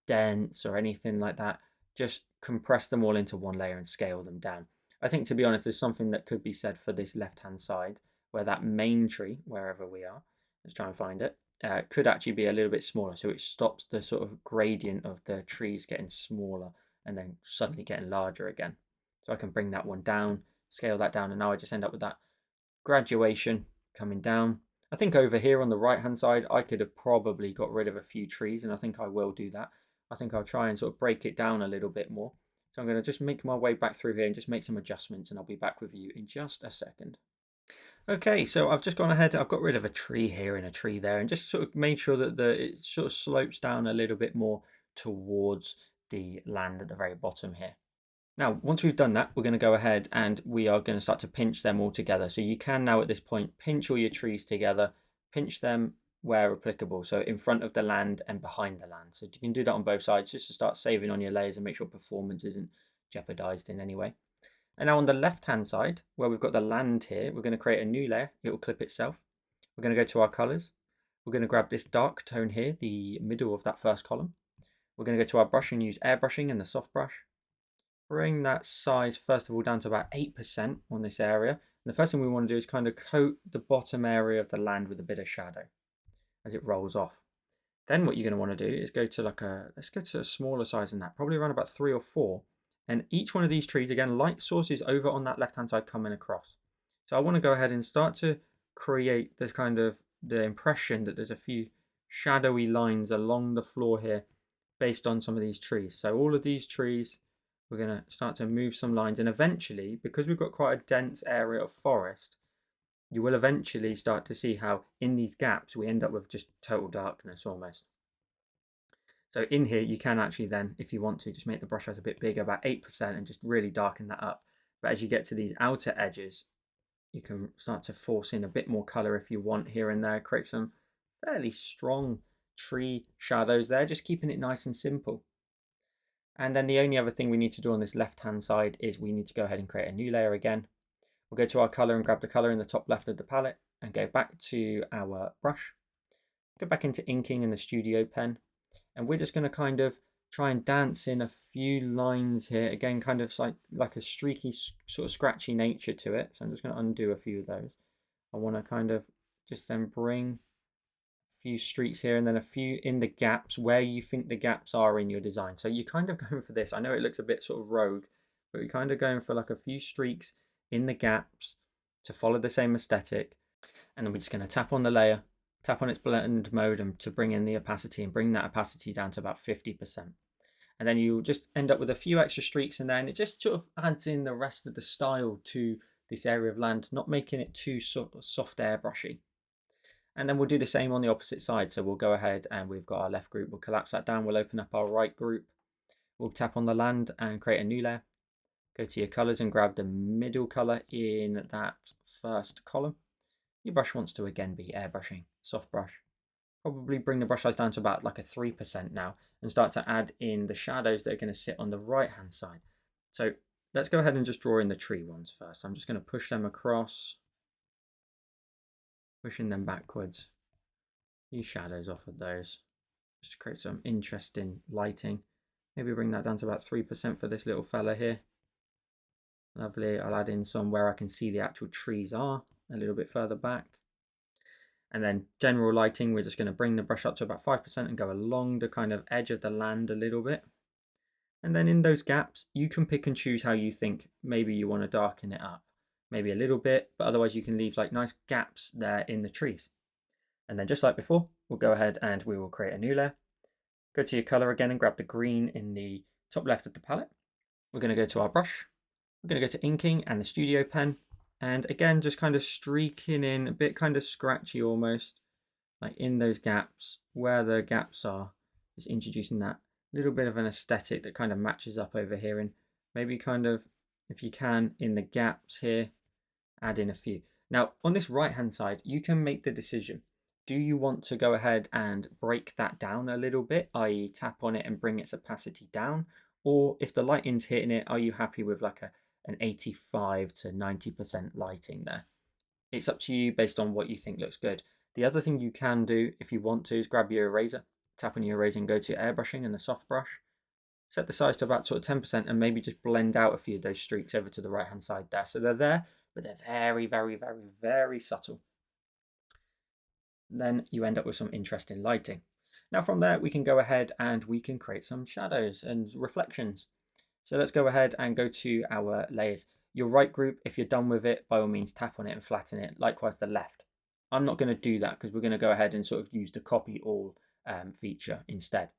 dense or anything like that, just compress them all into one layer and scale them down. I think, to be honest, there's something that could be said for this left-hand side, where that main tree, wherever we are, let's try and find it, could actually be a little bit smaller. So it stops the sort of gradient of the trees getting smaller and then suddenly getting larger again. So I can bring that one down, scale that down, and now I just end up with that graduation coming down. I think over here on the right hand side, I could have probably got rid of a few trees, and I think I will do that. I think I'll try and sort of break it down a little bit more. So I'm going to just make my way back through here and just make some adjustments, and I'll be back with you in just a second. Okay, so I've just gone ahead, I've got rid of a tree here and a tree there, and just sort of made sure that it sort of slopes down a little bit more towards the land at the very bottom here. Now, once we've done that, we're going to go ahead and we are going to start to pinch them all together. So you can now at this point pinch all your trees together, pinch them where applicable, so in front of the land and behind the land. So you can do that on both sides just to start saving on your layers and make sure performance isn't jeopardized in any way. And now on the left hand side, where we've got the land here, we're going to create a new layer. It will clip itself. We're going to go to our colors. We're going to grab this dark tone here, the middle of that first column. We're going to go to our brush and use airbrushing and the soft brush. Bring that size first of all down to about 8% on this area. And the first thing we want to do is kind of coat the bottom area of the land with a bit of shadow as it rolls off. Then what you're going to want to do is go to let's go to a smaller size than that, probably around about 3 or 4. And each one of these trees, again, light sources over on that left hand side coming across. So I want to go ahead and start to create this kind of the impression that there's a few shadowy lines along the floor here based on some of these trees. So all of these trees, we're going to start to move some lines, and eventually, because we've got quite a dense area of forest, you will eventually start to see how in these gaps we end up with just total darkness almost. So in here you can actually then, if you want to, just make the brush size a bit bigger, about 8%, and just really darken that up. But as you get to these outer edges, you can start to force in a bit more color if you want here and there, create some fairly strong tree shadows there, just keeping it nice and simple. And then the only other thing we need to do on this left hand side is we need to go ahead and create a new layer again. We'll go to our color and grab the color in the top left of the palette and go back to our brush. Go back into inking in the studio pen, and we're just going to kind of try and dance in a few lines here. Again, kind of like a streaky, sort of scratchy nature to it. So I'm just going to undo a few of those. I want to kind of just then bring a few streaks here and then a few in the gaps where you think the gaps are in your design. So you're kind of going for this. I know it looks a bit sort of rogue, but we're kind of going for like a few streaks in the gaps to follow the same aesthetic. And then we're just going to tap on the layer, tap on its blend mode, and to bring in the opacity and bring that opacity down to about 50%. And then you'll just end up with a few extra streaks, and then it just sort of adds in the rest of the style to this area of land, not making it too sort of soft airbrushy. And then we'll do the same on the opposite side. So we'll go ahead and we've got our left group, we'll collapse that down, we'll open up our right group, we'll tap on the land and create a new layer. Go to your colors and grab the middle color in that first column. Your brush wants to again be airbrushing, soft brush. Probably bring the brush size down to about like a 3% now and start to add in the shadows that are going to sit on the right hand side. So let's go ahead and just draw in the tree ones first. I'm just going to push them across, pushing them backwards. Use shadows off of those just to create some interesting lighting. Maybe bring that down to about 3% for this little fella here. Lovely. I'll add in some where I can see the actual trees are a little bit further back. And then general lighting, we're just going to bring the brush up to about 5% and go along the kind of edge of the land a little bit. And then in those gaps, you can pick and choose how you think maybe you want to darken it up. Maybe a little bit, but otherwise you can leave like nice gaps there in the trees. And then just like before, we'll go ahead and we will create a new layer. Go to your color again and grab the green in the top left of the palette. We're going to go to our brush. We're going to go to inking and the studio pen, and again just kind of streaking in a bit kind of scratchy almost, like in those gaps where the gaps are, just introducing that little bit of an aesthetic that kind of matches up over here, and maybe kind of, if you can, in the gaps here add in a few. Now on this right hand side you can make the decision, do you want to go ahead and break that down a little bit, i.e. tap on it and bring its opacity down, or if the lighting's hitting it, are you happy with like an 85 to 90% lighting there? It's up to you based on what you think looks good. The other thing you can do if you want to is grab your eraser, tap on your eraser and go to airbrushing and the soft brush. Set the size to about sort of 10% and maybe just blend out a few of those streaks over to the right hand side there. So they're there, but they're very, very, very, very subtle. Then you end up with some interesting lighting. Now from there we can go ahead and we can create some shadows and reflections. So let's go ahead and go to our layers. Your right group, if you're done with it, by all means tap on it and flatten it. Likewise the left. I'm not going to do that because we're going to go ahead and sort of use the copy all feature instead.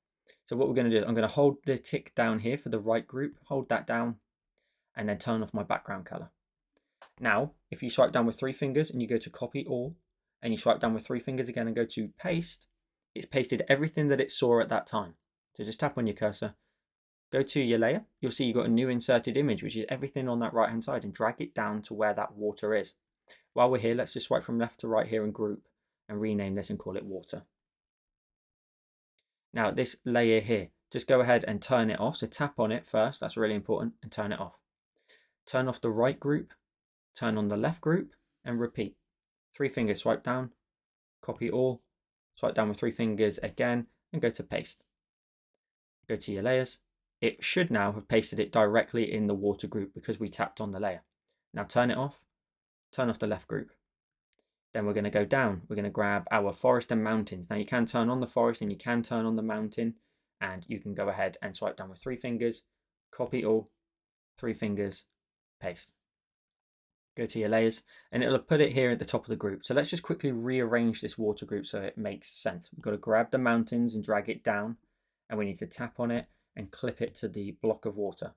So what we're going to do is I'm going to hold the tick down here for the right group, hold that down, and then turn off my background color. Now, if you swipe down with 3 fingers and you go to copy all, and you swipe down with 3 fingers again and go to paste, it's pasted everything that it saw at that time. So just tap on your cursor, go to your layer, you'll see you've got a new inserted image, which is everything on that right hand side, and drag it down to where that water is. While we're here, let's just swipe from left to right here and group. and rename this and call it water. Now this layer here, just go ahead and turn it off. So tap on it first, that's really important, and turn it off. Turn off the right group, turn on the left group, and repeat. 3 fingers swipe down, copy all, swipe down with 3 fingers again, and go to paste. Go to your layers. It should now have pasted it directly in the water group because we tapped on the layer. Now turn it off, turn off the left group. Then we're going to go down. We're going to grab our forest and mountains. Now you can turn on the forest and you can turn on the mountain, and you can go ahead and swipe down with 3 fingers, copy all, 3 fingers, paste. Go to your layers and it'll put it here at the top of the group. So let's just quickly rearrange this water group so it makes sense. We've got to grab the mountains and drag it down, and we need to tap on it and clip it to the block of water.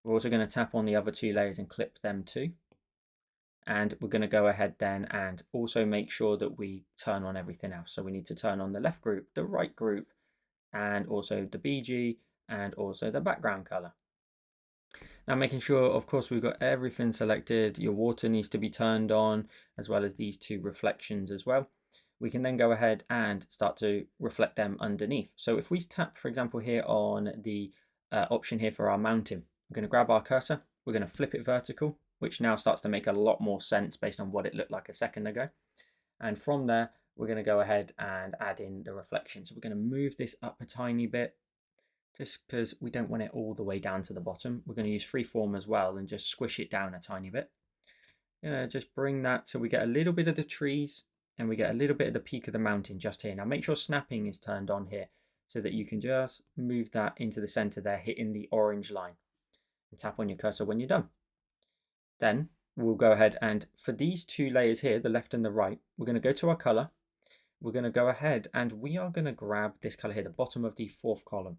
We're also going to tap on the other 2 layers and clip them too. And we're going to go ahead then and also make sure that we turn on everything else. So we need to turn on the left group, the right group, and also the BG, and also the background color. Now making sure, of course, we've got everything selected. Your water needs to be turned on, as well as these 2 reflections as well. We can then go ahead and start to reflect them underneath. So if we tap, for example, here on the option here for our mountain, we're going to grab our cursor, we're going to flip it vertical, which now starts to make a lot more sense based on what it looked like a second ago. And from there, we're going to go ahead and add in the reflection. So we're going to move this up a tiny bit, just because we don't want it all the way down to the bottom. We're going to use freeform as well and just squish it down a tiny bit. Just bring that so we get a little bit of the trees and we get a little bit of the peak of the mountain just here. Now make sure snapping is turned on here so that you can just move that into the center there, hitting the orange line. And tap on your cursor when you're done. Then we'll go ahead and for these 2 layers here, the left and the right, we're going to go to our color. We're going to go ahead and we are going to grab this color here, the bottom of the 4th column.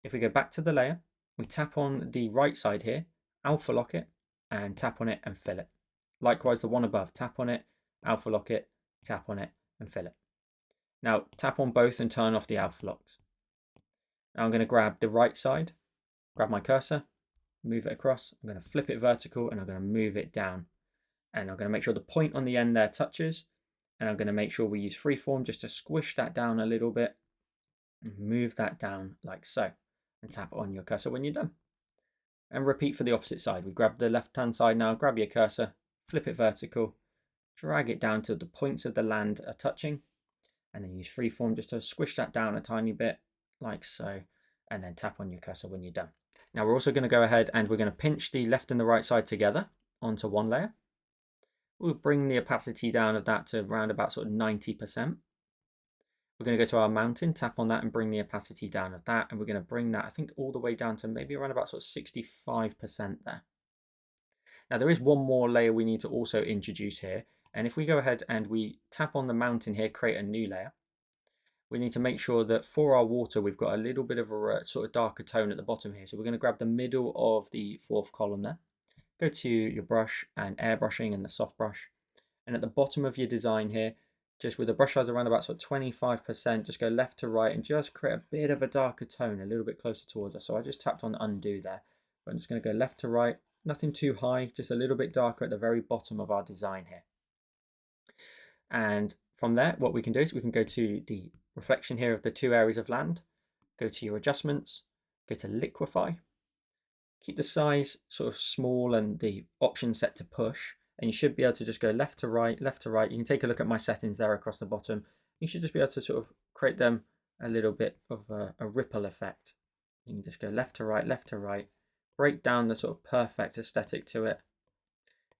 If we go back to the layer, we tap on the right side here, alpha lock it, and tap on it and fill it. Likewise, the one above, tap on it, alpha lock it, tap on it, and fill it. Now tap on both and turn off the alpha locks. Now I'm going to grab the right side, grab my cursor, move it across. I'm going to flip it vertical and I'm going to move it down. And I'm going to make sure the point on the end there touches. And I'm going to make sure we use freeform just to squish that down a little bit. And move that down like so. And tap on your cursor when you're done. And repeat for the opposite side. We grab the left hand side now, grab your cursor, flip it vertical, drag it down to the points of the land are touching, and then use freeform just to squish that down a tiny bit like so, and then tap on your cursor when you're done. Now we're also going to go ahead and we're going to pinch the left and the right side together onto one layer. We'll bring the opacity down of that to around about sort of 90%. We're going to go to our mountain, tap on that and bring the opacity down of that. And we're going to bring that, I think, all the way down to maybe around about sort of 65% there. Now there is one more layer we need to also introduce here. And if we go ahead and we tap on the mountain here, create a new layer, we need to make sure that for our water, we've got a little bit of a sort of darker tone at the bottom here. So we're going to grab the middle of the 4th column there, go to your brush and airbrushing and the soft brush. And at the bottom of your design here, just with the brush size around about sort of 25%, just go left to right and just create a bit of a darker tone, a little bit closer towards us. So I just tapped on undo there. But I'm just going to go left to right, nothing too high, just a little bit darker at the very bottom of our design here. And from there, what we can do is we can go to the reflection here of the 2 areas of land, go to your adjustments, go to liquefy, keep the size sort of small and the option set to push. And you should be able to just go left to right, left to right. You can take a look at my settings there across the bottom. You should just be able to sort of create them a little bit of a ripple effect. You can just go left to right, break down the sort of perfect aesthetic to it.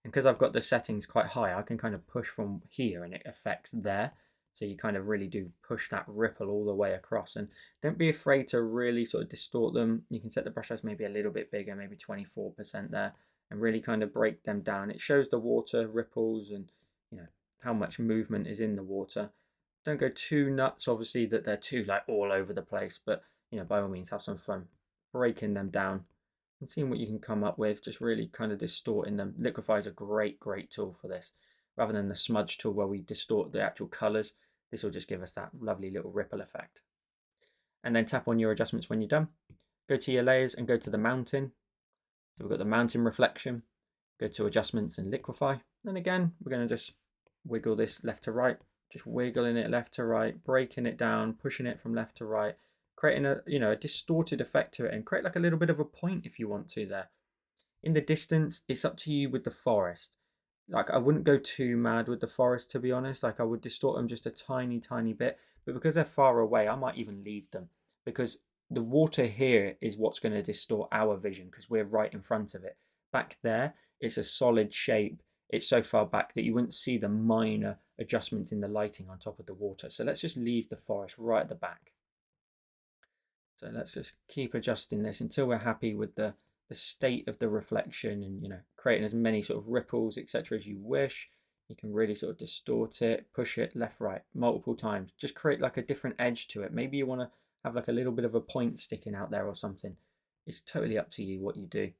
And because I've got the settings quite high, I can kind of push from here and it affects there. So you kind of really do push that ripple all the way across. And don't be afraid to really sort of distort them. You can set the brush size maybe a little bit bigger, maybe 24% there. And really kind of break them down. It shows the water ripples and how much movement is in the water. Don't go too nuts, obviously, that they're too like all over the place, but by all means have some fun breaking them down and seeing what you can come up with, just really kind of distorting them. Liquify is a great tool for this. Rather than the smudge tool where we distort the actual colors, this will just give us that lovely little ripple effect. And then tap on your adjustments when you're done. Go to your layers and go to the mountain. So we've got the mountain reflection, go to adjustments and liquefy. Then again, we're going to just wiggle this left to right, just wiggling it left to right, breaking it down, pushing it from left to right, creating a, a distorted effect to it, and create like a little bit of a point if you want to there. In the distance, it's up to you with the forest. Like, I wouldn't go too mad with the forest, to be honest. Like, I would distort them just a tiny, tiny bit. But because they're far away, I might even leave them, because the water here is what's going to distort our vision because we're right in front of it. Back there, it's a solid shape. It's so far back that you wouldn't see the minor adjustments in the lighting on top of the water. So let's just leave the forest right at the back. So let's just keep adjusting this until we're happy with the state of the reflection, and creating as many sort of ripples, etc., as you wish. You can really sort of distort it, push it left, right, multiple times. Just create like a different edge to it. Maybe you want to have like a little bit of a point sticking out there or something. It's totally up to you what you do.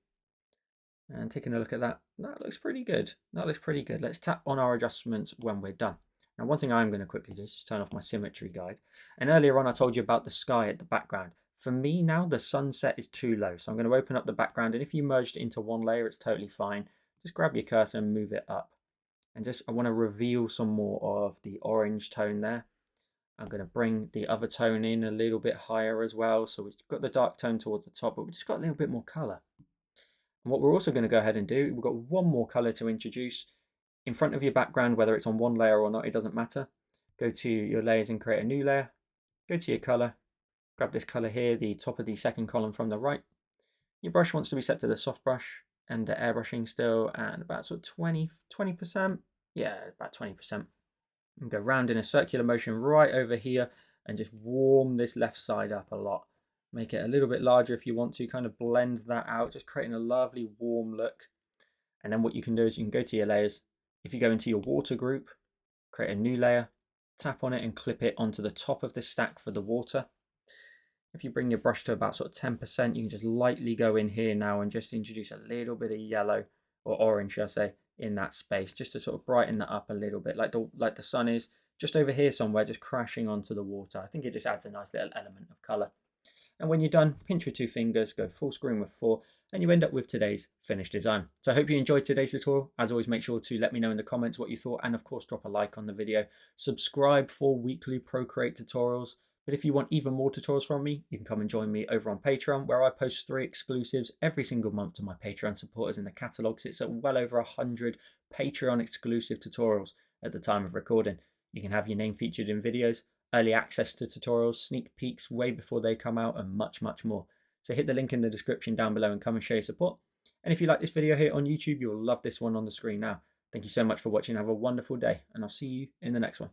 And taking a look at that, that looks pretty good. That looks pretty good. Let's tap on our adjustments when we're done. Now, one thing I'm going to quickly do is just turn off my symmetry guide. And earlier on, I told you about the sky at the background. For me now, the sunset is too low. So I'm going to open up the background. And if you merged it into one layer, it's totally fine. Just grab your cursor and move it up. And just, I want to reveal some more of the orange tone there. I'm going to bring the other tone in a little bit higher as well. So we've got the dark tone towards the top, but we've just got a little bit more color. And what we're also going to go ahead and do, we've got one more color to introduce. In front of your background, whether it's on one layer or not, it doesn't matter. Go to your layers and create a new layer. Go to your color. Grab this color here, the top of the second column from the right. Your brush wants to be set to the soft brush and airbrushing still, and about sort of 20%. Yeah, about 20%. And go round in a circular motion right over here and just warm this left side up a lot. Make it a little bit larger if you want to, kind of blend that out, just creating a lovely warm look. And then what you can do is you can go to your layers. If you go into your water group, create a new layer, tap on it and clip it onto the top of the stack for the water. If you bring your brush to about sort of 10%, you can just lightly go in here now and just introduce a little bit of yellow, or orange, should I say, in that space, just to sort of brighten that up a little bit, like the sun is just over here somewhere, just crashing onto the water. I think it just adds a nice little element of color. And when you're done, pinch with two fingers, go full screen with 4, and you end up with today's finished design. So I hope you enjoyed today's tutorial. As always, make sure to let me know in the comments what you thought, and of course, drop a like on the video. Subscribe for weekly Procreate tutorials. But if you want even more tutorials from me, you can come and join me over on Patreon, where I post 3 exclusives every single month to my Patreon supporters. In the catalogue sits at well over 100 Patreon exclusive tutorials at the time of recording. You can have your name featured in videos, early access to tutorials, sneak peeks way before they come out, and much, much more. So hit the link in the description down below and come and show your support. And if you like this video here on YouTube, you'll love this one on the screen now. Thank you so much for watching. Have a wonderful day, and I'll see you in the next one.